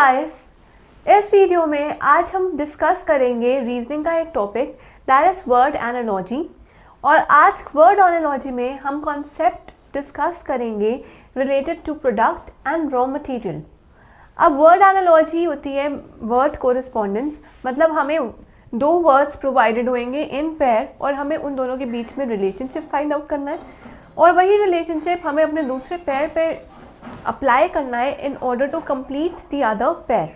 Guys, इस video में आज हम डिस्कस करेंगे रीजनिंग का एक topic that is word analogy. और आज वर्ड एनालॉजी में हम कॉन्सेप्ट डिस्कस करेंगे related to product and raw material. अब वर्ड एनालॉजी होती है वर्ड कोरिस्पोंडेंस, मतलब हमें दो वर्ड्स प्रोवाइडेड होंगे इन पेयर और हमें उन दोनों के बीच में रिलेशनशिप फाइंड आउट करना है और वही रिलेशनशिप हमें अपने दूसरे पेयर पे अप्लाई करना है in order to complete the other pair.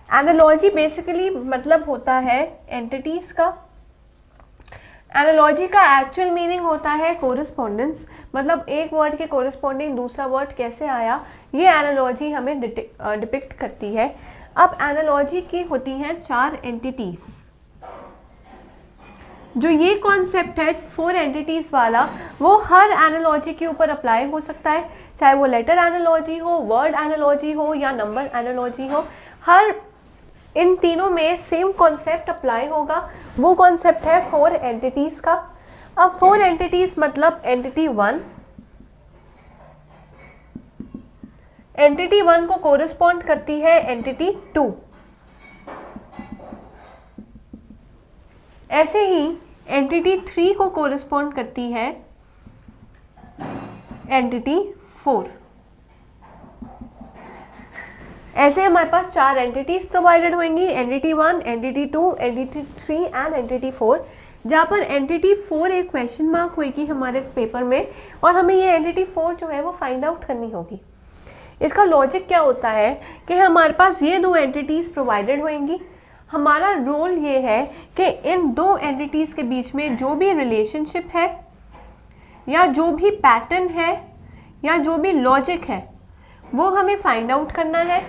Analogy basically मतलब होता है एंटिटीज का। एनालॉजी का एक्चुअल मीनिंग होता है कोरिस्पोंडेंस, मतलब एक वर्ड के कोरिस्पोंडिंग दूसरा वर्ड कैसे आया, ये एनालॉजी हमें डिपिक्ट करती है। अब एनालॉजी की होती हैं 4 एंटिटीज। जो ये कॉन्सेप्ट है 4 एंटिटीज वाला, वो हर एनालॉजी के ऊपर अप्लाई हो सकता है, चाहे वो लेटर एनालॉजी हो, वर्ड एनालॉजी हो या नंबर एनालॉजी हो। हर इन तीनों में सेम कॉन्सेप्ट अप्लाई होगा। वो कॉन्सेप्ट है 4 एंटिटीज का। अब 4 एंटिटीज मतलब एंटिटी 1, एंटिटी 1 को कोरिस्पॉन्ड करती है एंटिटी 2। ऐसे ही एंटिटी 3 को कोरिस्पॉन्ड करती है एंटिटी 4। ऐसे हमारे पास 4 एंटिटीज प्रोवाइडेड होंगी, entity 1, entity 2, entity 3 and entity 4। जहाँ पर एंटिटी 4 एक क्वेश्चन मार्क होगी हमारे पेपर में और हमें ये एंटिटी 4 जो है वो फाइंड आउट करनी होगी। इसका लॉजिक क्या होता है कि हमारे पास ये 2 एंटिटीज प्रोवाइडेड होंगी। हमारा रोल ये है कि इन 2 एंटिटीज के बीच में जो भी रिलेशनशिप है या जो भी पैटर्न है या जो भी लॉजिक है वो हमें फाइंड आउट करना है।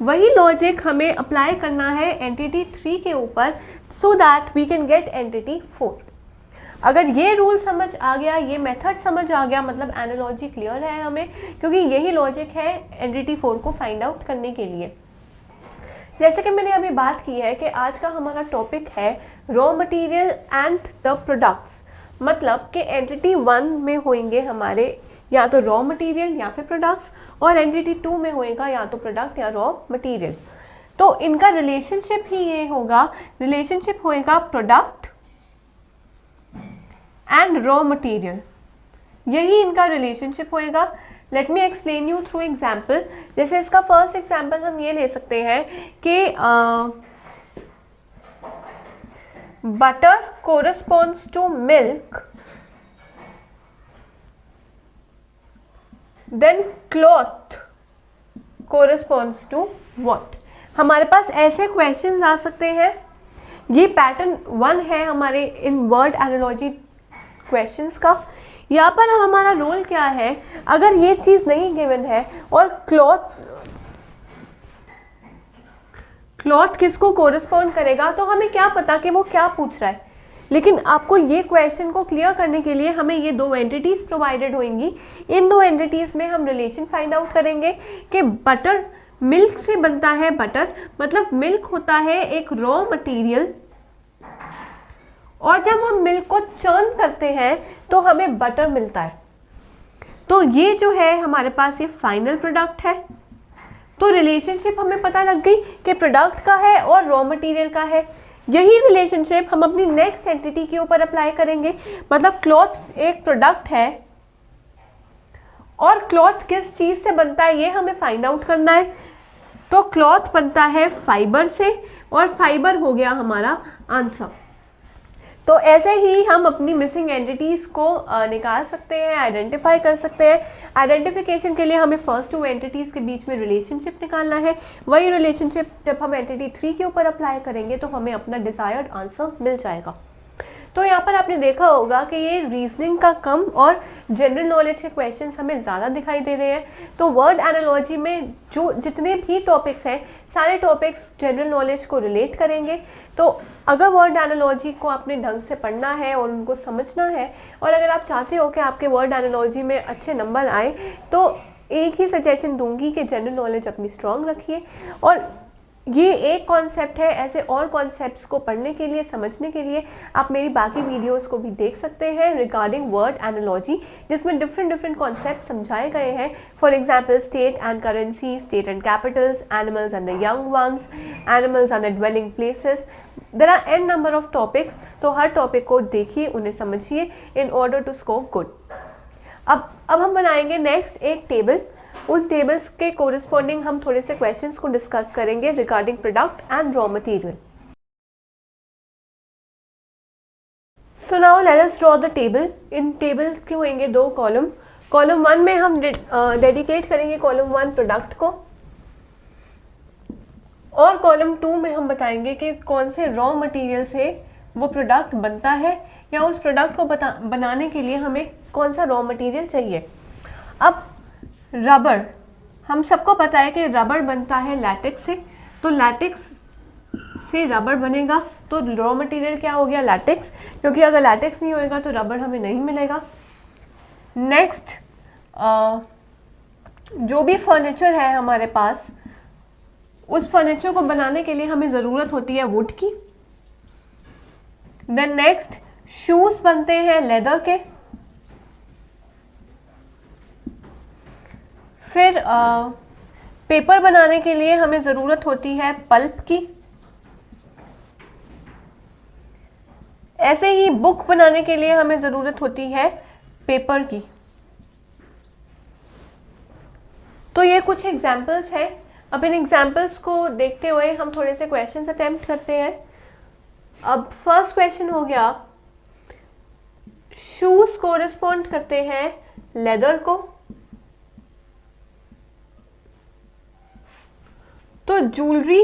वही लॉजिक हमें अप्लाई करना है एंटिटी 3 के ऊपर so that we can get entity 4। अगर ये रूल समझ आ गया, ये मेथड समझ आ गया, मतलब एनालॉजी क्लियर है हमें, क्योंकि यही लॉजिक है एंटिटी 4 को फाइंड आउट करने के लिए। जैसे कि मैंने अभी बात की है कि आज का हमारा टॉपिक है raw material and the products, मतलब कि एंटिटी 1 में होंगे हमारे या तो रॉ मटेरियल या फिर प्रोडक्ट्स और एंटिटी 2 में होएगा या तो प्रोडक्ट या रॉ मटेरियल। तो इनका रिलेशनशिप ही ये होगा, रिलेशनशिप होएगा प्रोडक्ट एंड रॉ मटेरियल, यही इनका रिलेशनशिप होएगा। Let me explain you through example. जैसे इसका फर्स्ट एग्जाम्पल हम ये ले सकते हैं कि butter corresponds to milk, then cloth corresponds to what. हमारे पास ऐसे क्वेश्चंस आ सकते हैं। ये पैटर्न 1 है हमारे इन वर्ड एनालॉजी क्वेश्चंस का। यहाँ पर हमारा रोल क्या है, अगर ये चीज नहीं गिवन है और क्लॉथ किसको कोरिस्पॉन्ड करेगा, तो हमें क्या पता कि वो क्या पूछ रहा है। लेकिन आपको ये क्वेश्चन को क्लियर करने के लिए हमें ये 2 एंटिटीज प्रोवाइडेड होंगी। इन 2 एंटिटीज में हम रिलेशन फाइंड आउट करेंगे कि बटर मिल्क से बनता है। बटर मतलब मिल्क होता है एक रॉ मटेरियल और जब हम मिल्क को चर्न करते हैं तो हमें बटर मिलता है। तो ये जो है हमारे पास ये फाइनल प्रोडक्ट है। तो रिलेशनशिप हमें पता लग गई कि प्रोडक्ट का है और रॉ मटेरियल का है। यही रिलेशनशिप हम अपनी नेक्स्ट एंटिटी के ऊपर अप्लाई करेंगे, मतलब क्लॉथ एक प्रोडक्ट है और क्लॉथ किस चीज से बनता है ये हमें फाइंड आउट करना है। तो क्लॉथ बनता है फाइबर से और फाइबर हो गया हमारा आंसर। तो ऐसे ही हम अपनी मिसिंग एंटिटीज को निकाल सकते हैं, आइडेंटिफाई कर सकते हैं। आइडेंटिफिकेशन के लिए हमें फर्स्ट 2 एंटिटीज के बीच में रिलेशनशिप निकालना है। वही रिलेशनशिप जब हम एंटिटी 3 के ऊपर अप्लाई करेंगे तो हमें अपना डिजायर्ड आंसर मिल जाएगा। तो यहाँ पर आपने देखा होगा कि ये रीजनिंग का कम और जनरल नॉलेज के क्वेश्चंस हमें ज़्यादा दिखाई दे रहे हैं। तो वर्ड एनालॉजी में जो जितने भी टॉपिक्स हैं सारे टॉपिक्स जनरल नॉलेज को रिलेट करेंगे। तो अगर वर्ड एनालॉजी को आपने ढंग से पढ़ना है और उनको समझना है और अगर आप चाहते हो कि आपके वर्ड एनालॉजी में अच्छे नंबर आए, तो एक ही सजेशन दूंगी कि जनरल नॉलेज अपनी स्ट्रॉन्ग रखिए और ये एक कॉन्सेप्ट है। ऐसे और कॉन्सेप्ट्स को पढ़ने के लिए, समझने के लिए आप मेरी बाकी वीडियोस को भी देख सकते हैं रिगार्डिंग वर्ड एनालॉजी, जिसमें डिफरेंट कॉन्सेप्ट समझाए गए हैं। For example state and currency, state and capitals, animals and the young ones, animals and the dwelling places, there are an number of topics. तो हर टॉपिक को देखिए, उन्हें समझिए in order to score good. अब हम बनाएंगे नेक्स्ट एक टेबल। उन टेबल्स के कोरिस्पॉन्डिंग हम थोड़े से क्वेश्चंस को डिस्कस करेंगे regarding product and raw material. So now let us draw the table. In table के होंगे 2 कॉलम। कॉलम 1 में हम डेडिकेट करेंगे कॉलम 1 प्रोडक्ट को, और कॉलम 2 में हम बताएंगे कि कौन से रॉ मटेरियल से वो प्रोडक्ट बनता है, या उस प्रोडक्ट को बनाने के लिए हमें कौन सा रॉ मटेरियल चाहिए। अब रबर, हम सबको पता है कि रबर बनता है लैटेक्स से, तो लैटेक्स से रबर बनेगा, तो रॉ मटेरियल क्या हो गया, लैटेक्स, क्योंकि अगर लैटेक्स नहीं होएगा तो रबर हमें नहीं मिलेगा। नेक्स्ट, जो भी फर्नीचर है हमारे पास, उस फर्नीचर को बनाने के लिए हमें ज़रूरत होती है वुड की। देन नेक्स्ट, शूज बनते हैं लेदर के। फिर पेपर बनाने के लिए हमें ज़रूरत होती है पल्प की। ऐसे ही बुक बनाने के लिए हमें ज़रूरत होती है पेपर की। तो ये कुछ एग्जाम्पल्स हैं। अब इन एग्जाम्पल्स को देखते हुए हम थोड़े से क्वेश्चंस अटेम्प्ट करते हैं। अब फर्स्ट क्वेश्चन हो गया, शूज कोरिस्पॉन्ड करते हैं लेदर को, तो ज्वेलरी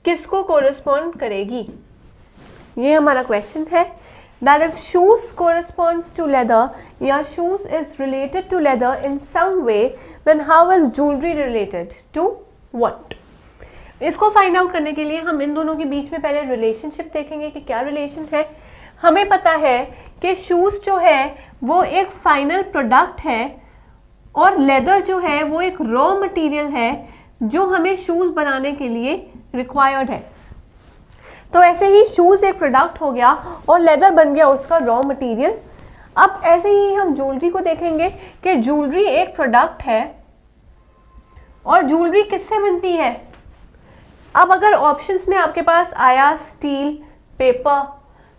किसको कोरिस्पॉन्ड करेगी, ये हमारा क्वेश्चन है। That if shoes corresponds to leather या shoes is related to leather in some way, then how is jewellery related to what. इसको फाइंड आउट करने के लिए हम इन दोनों के बीच में पहले रिलेशनशिप देखेंगे कि क्या रिलेशन है। हमें पता है कि शूज जो है वो एक फाइनल प्रोडक्ट है, और लेदर जो है वो एक रॉ मटेरियल है जो हमें शूज बनाने के लिए रिक्वायर्ड है। तो ऐसे ही शूज एक प्रोडक्ट हो गया और लेदर बन गया उसका रॉ मटेरियल। अब ऐसे ही हम ज्वेलरी को देखेंगे कि ज्वेलरी एक प्रोडक्ट है, और ज्वेलरी किससे बनती है। अब अगर ऑप्शंस में आपके पास आया स्टील, पेपर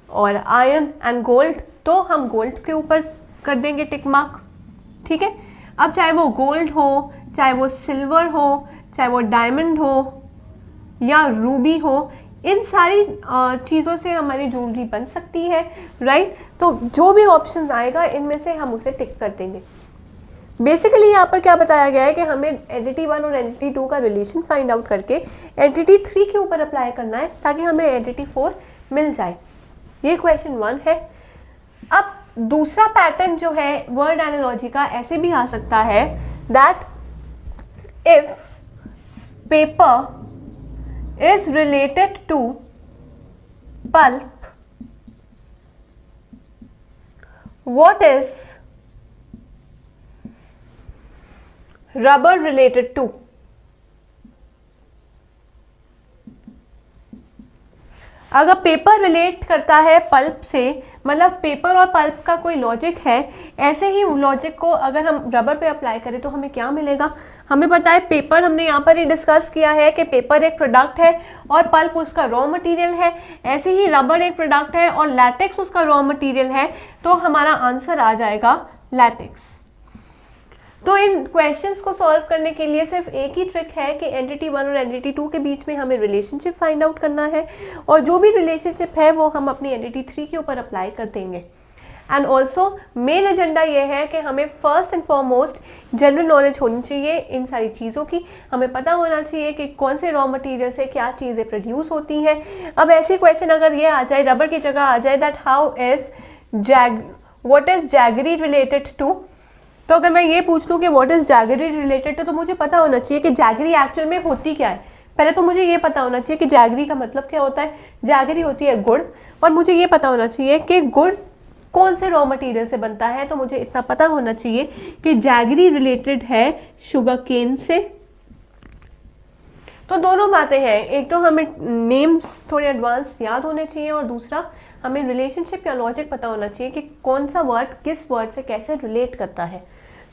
और आयरन एंड गोल्ड, तो हम गोल्ड के ऊपर कर देंगे टिक मार्क, ठीक है। अब चाहे वो गोल्ड हो, चाहे वो सिल्वर हो, चाहे वो डायमंड हो या रूबी हो, इन सारी चीज़ों से हमारी ज्वेलरी बन सकती है, राइट। तो जो भी ऑप्शन आएगा इनमें से हम उसे टिक कर देंगे। बेसिकली यहाँ पर क्या बताया गया है कि हमें एंटिटी 1 और एंटिटी 2 का रिलेशन फाइंड आउट करके एंटिटी 3 के ऊपर अप्लाई करना है, ताकि हमें एंटिटी 4 मिल जाए। ये क्वेश्चन 1 है। अब दूसरा पैटर्न जो है वर्ड एनालॉजी का ऐसे भी आ सकता है, that if paper is related to pulp, what is rubber related to. अगर पेपर रिलेट करता है पल्प से, मतलब पेपर और पल्प का कोई लॉजिक है, ऐसे ही लॉजिक को अगर हम रबर पे अप्लाई करें तो हमें क्या मिलेगा। हमें पता है पेपर, हमने यहाँ पर ही डिस्कस किया है कि पेपर एक प्रोडक्ट है और पल्प उसका रॉ मटेरियल है। ऐसे ही रबर एक प्रोडक्ट है और लैटेक्स उसका रॉ मटेरियल है, तो हमारा आंसर आ जाएगा लैटेक्स। तो इन क्वेश्चंस को सॉल्व करने के लिए सिर्फ एक ही ट्रिक है कि एंटिटी 1 और एंटिटी 2 के बीच में हमें रिलेशनशिप फाइंड आउट करना है, और जो भी रिलेशनशिप है वो हम अपनी एंटिटी 3 के ऊपर अप्लाई कर देंगे। एंड ऑल्सो मेन एजेंडा ये है कि हमें first and foremost general knowledge होनी चाहिए इन सारी चीज़ों की। हमें पता होना चाहिए कि कौन से रॉ मटेरियल से क्या चीज़ें प्रोड्यूस होती हैं। अब ऐसे क्वेश्चन अगर ये आ जाए, रबर की जगह आ जाए, that how is what is jaggery related to, तो अगर मैं ये पूछ लूँ कि व्हाट इज जैगरी रिलेटेड तो मुझे पता होना चाहिए कि जैगरी एक्चुअल में होती क्या है। पहले तो मुझे ये पता होना चाहिए कि जैगरी का मतलब क्या होता है। जैगरी होती है गुड़, और मुझे ये पता होना चाहिए कि गुड़ कौन से रॉ मटेरियल से बनता है। तो मुझे इतना पता होना चाहिए कि जैगरी रिलेटेड है शुगर केन से, तो दोनों बातें हैं, एक तो हमें नेम्स थोड़े एडवांस याद होने चाहिए और दूसरा हमें रिलेशनशिप या लॉजिक पता होना चाहिए कि कौन सा वर्ड किस वर्ड से कैसे रिलेट करता है।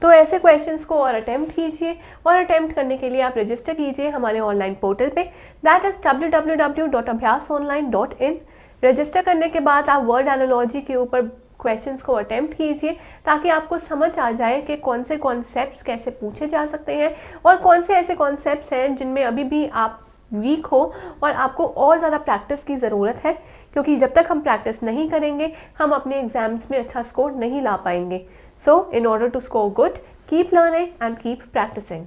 तो ऐसे क्वेश्चंस को और अटेम्प्ट कीजिए, और अटेम्प्ट करने के लिए आप रजिस्टर कीजिए हमारे ऑनलाइन पोर्टल पे, दैट इज www.abhyasonline.in। रजिस्टर करने के बाद आप वर्ड एनालॉजी के ऊपर क्वेश्चंस को अटेम्प्ट कीजिए ताकि आपको समझ आ जाए कि कौन से कॉन्सेप्ट्स कैसे पूछे जा सकते हैं और कौन से ऐसे कॉन्सेप्ट्स हैं जिनमें अभी भी आप वीक हो और आपको और ज़्यादा प्रैक्टिस की ज़रूरत है, क्योंकि जब तक हम प्रैक्टिस नहीं करेंगे हम अपने एग्जाम्स में अच्छा स्कोर नहीं ला पाएंगे। So in order to score good, keep learning and keep practising.